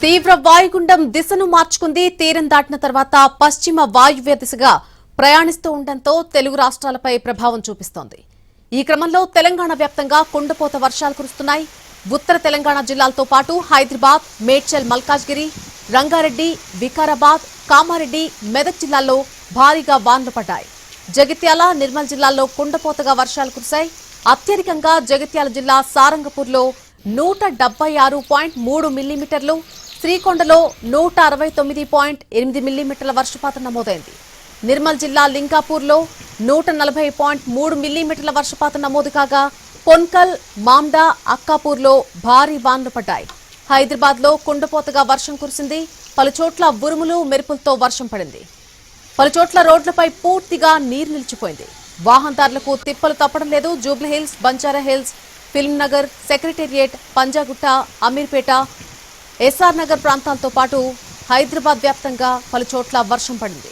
తీవ్ర వాయుగుండం దిశను మార్చుకుంది. తీరం దాటిన తర్వాత పశ్చిమ వాయువ్య దిశగా ప్రయాణిస్తూ ఉండటంతో తెలుగు రాష్ట్రాలపై ప్రభావం చూపిస్తోంది. ఈ క్రమంలో తెలంగాణ వ్యాప్తంగా కుండపోత వర్షాలు కురుస్తున్నాయి. ఉత్తర తెలంగాణ జిల్లాలతో పాటు హైదరాబాద్, మేడ్చల్, మల్కాజ్గిరి, రంగారెడ్డి, వికారాబాద్, కామారెడ్డి, మెదక్ జిల్లాల్లో భారీగా వానలు పడ్డాయి. జగిత్యాల, నిర్మల్ జిల్లాల్లో కుండపోతగా వర్షాలు కురిశాయి. అత్యధికంగా జగిత్యాల జిల్లా సారంగపూర్లో 176.3 మిల్లీమీటర్లు, శ్రీకొండలో 169.8 మిల్లీమీటర్ల వర్షపాతం నమోదైంది. నిర్మల్ జిల్లా లింగాపూర్లో 140.3 మిల్లీమీటర్ల వర్షపాతం నమోదు కాగా పొన్కల్, మామ్డా, అక్కాపూర్లో భారీ వానలు పడ్డాయి. హైదరాబాద్లో కుండపోతగా వర్షం కురిసింది. పలుచోట్ల ఉరుములు, మెరుపులతో వర్షం పడింది. పలుచోట్ల రోడ్లపై పూర్తిగా నీరు నిలిచిపోయింది. వాహనదారులకు తిప్పలు తప్పడం లేదు. జూబ్లీహిల్స్, బంజారా హిల్స్, ఫిల్మ్ నగర్, సెక్రటేరియట్, పంజాగుట్ట, అమీర్పేట, ఎస్ఆర్ నగర్ ప్రాంతాలతో పాటు హైదరాబాద్ వ్యాప్తంగా పలుచోట్ల వర్షం పడింది.